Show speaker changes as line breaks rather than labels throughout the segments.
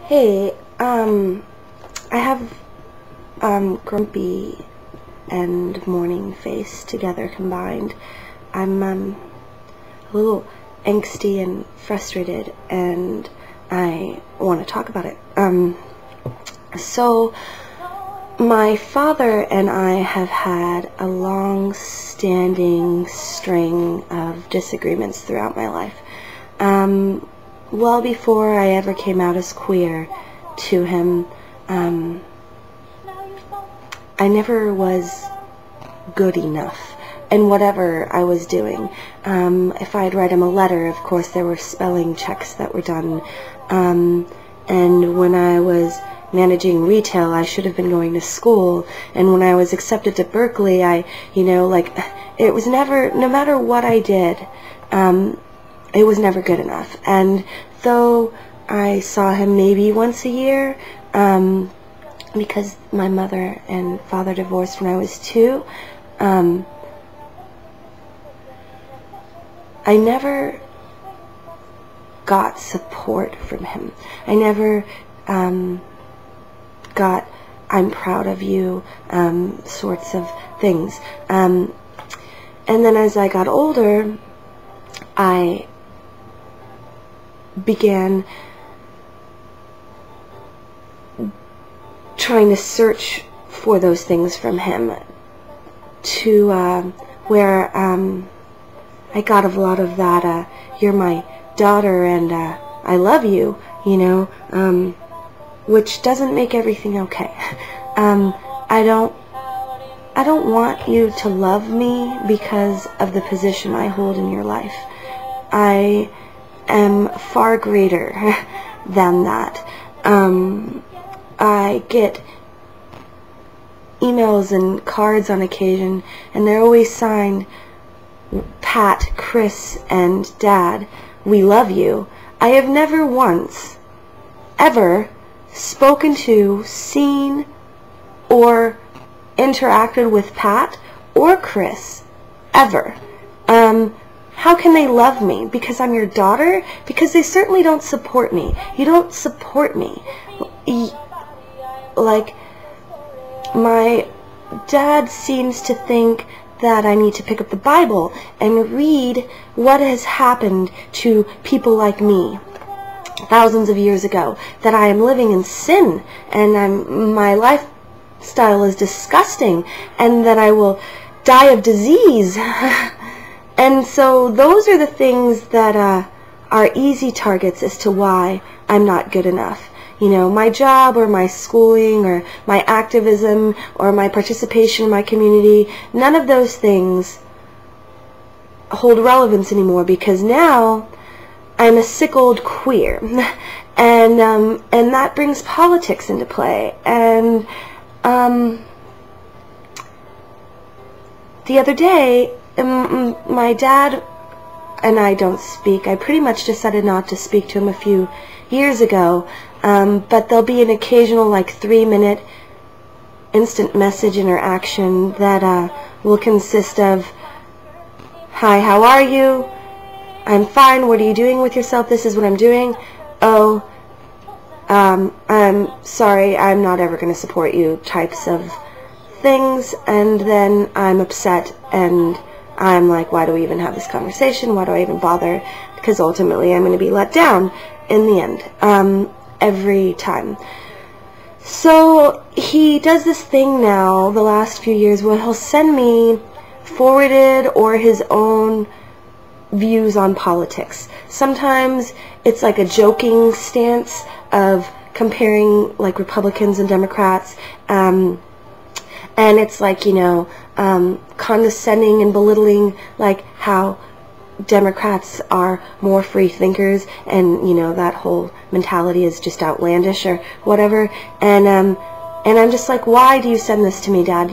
Hey, I have, grumpy and morning face together combined. I'm, a little angsty and frustrated, and I want to talk about it. So, my father and I have had a long-standing string of disagreements throughout my life. Well before I ever came out as queer to him, I never was good enough in whatever I was doing. If I'd write him a letter, of course there were spelling checks that were done. And when I was managing retail, I should have been going to school. And when I was accepted to Berkeley, it was never, no matter what I did, it was never good enough. And though I saw him maybe once a year, because my mother and father divorced when I was 2, I never got support from him. I never got "I'm proud of you" sorts of things. And then as I got older, I began trying to search for those things from him, to where I got a lot of that "you're my daughter and I love you," which doesn't make everything okay. I don't want you to love me because of the position I hold in your life. I am far greater than that. I get emails and cards on occasion, and they're always signed Pat, Chris, and Dad. We love you. I have never once, ever, spoken to, seen, or interacted with Pat or Chris, ever. How can they love me? Because I'm your daughter? Because they certainly don't support me. You don't support me. Like, my dad seems to think that I need to pick up the Bible and read what has happened to people like me thousands of years ago, that I am living in sin, and my lifestyle is disgusting, and that I will die of disease. And so those are the things that are easy targets as to why I'm not good enough. My job or my schooling or my activism or my participation in my community, none of those things hold relevance anymore, because now I'm a sick old queer. And that brings politics into play. And the other day, my dad and I don't speak. I pretty much decided not to speak to him a few years ago, but there'll be an occasional 3-minute instant message interaction that will consist of, "Hi, how are you? I'm fine. What are you doing with yourself? This is what I'm doing. Oh, I'm sorry, I'm not ever going to support you," types of things. And then I'm upset, and I'm like, why do we even have this conversation? Why do I even bother? Because ultimately I'm going to be let down in the end, every time. So he does this thing now, the last few years, where he'll send me forwarded or his own views on politics. Sometimes it's like a joking stance of comparing Republicans and Democrats, and it's condescending and belittling, how Democrats are more free thinkers, and that whole mentality is just outlandish or whatever. And I'm just like, why do you send this to me, Dad?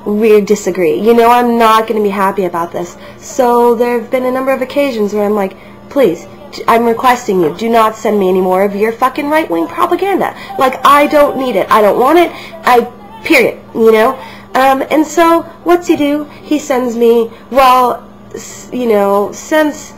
We disagree. I'm not going to be happy about this. So there have been a number of occasions where I'm like, please, I'm requesting you, do not send me any more of your fucking right-wing propaganda. I don't need it. I don't want it. Period. And so what's he do? He sends me, well, since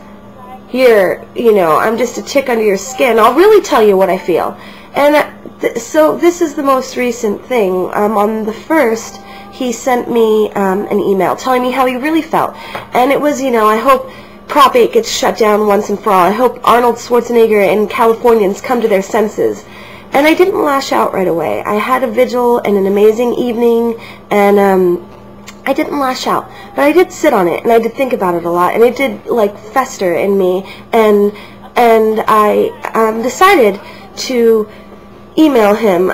I'm just a tick under your skin. I'll really tell you what I feel. And so this is the most recent thing. On the 1st, he sent me an email telling me how he really felt. And it was, I hope Prop 8 gets shut down once and for all. I hope Arnold Schwarzenegger and Californians come to their senses. And I didn't lash out right away. I had a vigil and an amazing evening, and I didn't lash out. But I did sit on it, and I did think about it a lot, and it did, like, fester in me. And I decided to email him,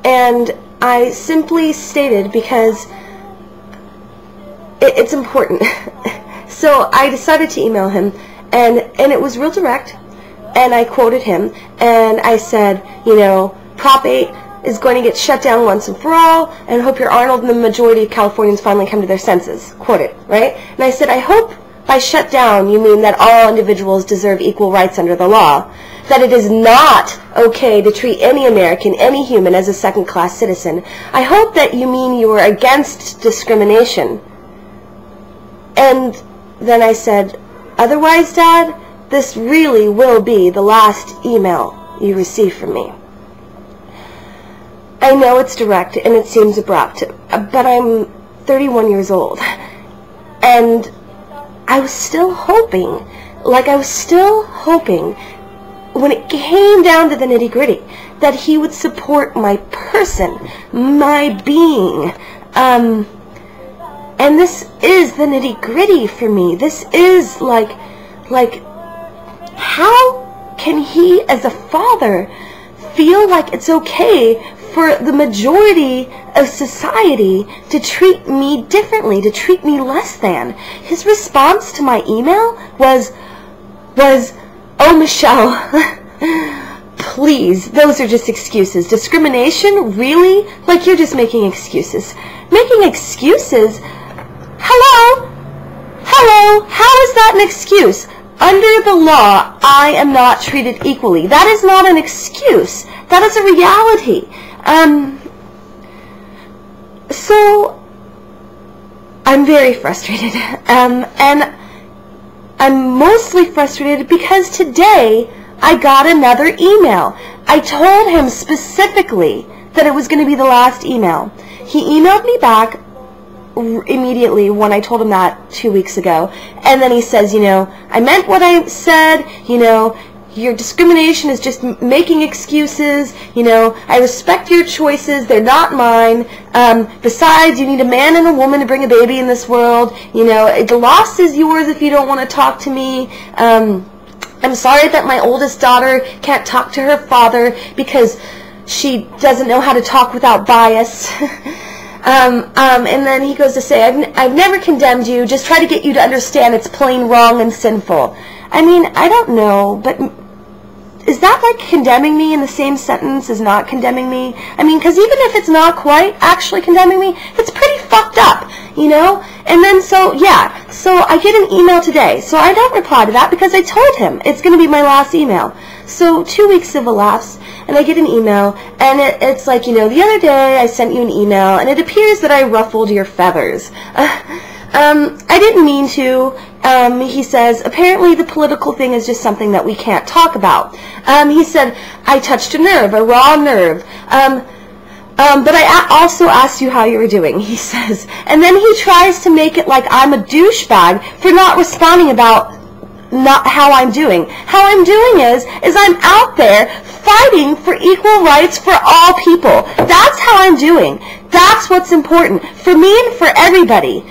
and I simply stated, because it's important. So I decided to email him, and it was real direct, and I quoted him, and I said, Prop 8 is going to get shut down once and for all, and I hope your Arnold and the majority of Californians finally come to their senses. Quoted, right? And I said, I hope by shut down you mean that all individuals deserve equal rights under the law, that it is not okay to treat any American, any human, as a second-class citizen. I hope that you mean you are against discrimination. And then I said, otherwise, Dad, this really will be the last email you receive from me. I know it's direct and it seems abrupt, but I'm 31 years old. And I was still hoping, when it came down to the nitty-gritty, that he would support my person, my being. And this is the nitty-gritty for me. This is like, how can he, as a father, feel like it's okay for the majority of society to treat me differently, to treat me less than? His response to my email was, oh, Michelle, please, those are just excuses. Discrimination? Really? Like, you're just making excuses. Making excuses? Hello? How is that an excuse? Under the law, I am not treated equally. That is not an excuse. That is a reality. So I'm very frustrated. And I'm mostly frustrated because today I got another email. I told him specifically that it was going to be the last email. He emailed me back immediately when I told him that 2 weeks ago, and then he says, I meant what I said, your discrimination is just making excuses, I respect your choices, they're not mine, besides, you need a man and a woman to bring a baby in this world, the loss is yours if you don't want to talk to me, I'm sorry that my oldest daughter can't talk to her father because she doesn't know how to talk without bias. And then he goes to say, I've never condemned you, just try to get you to understand it's plain wrong and sinful. I mean, I don't know, but is that like condemning me in the same sentence as not condemning me? I mean, because even if it's not quite actually condemning me, it's pretty fucked up, And then so I get an email today. So I don't reply to that because I told him it's going to be my last email. So 2 weeks have elapsed, and I get an email, and it's like, the other day I sent you an email, and it appears that I ruffled your feathers. I didn't mean to. He says, apparently the political thing is just something that we can't talk about. He said, I touched a nerve, a raw nerve. But I also asked you how you were doing, he says. And then he tries to make it like I'm a douchebag for not responding about not how I'm doing. How I'm doing is I'm out there fighting for equal rights for all people. That's how I'm doing. That's what's important for me and for everybody.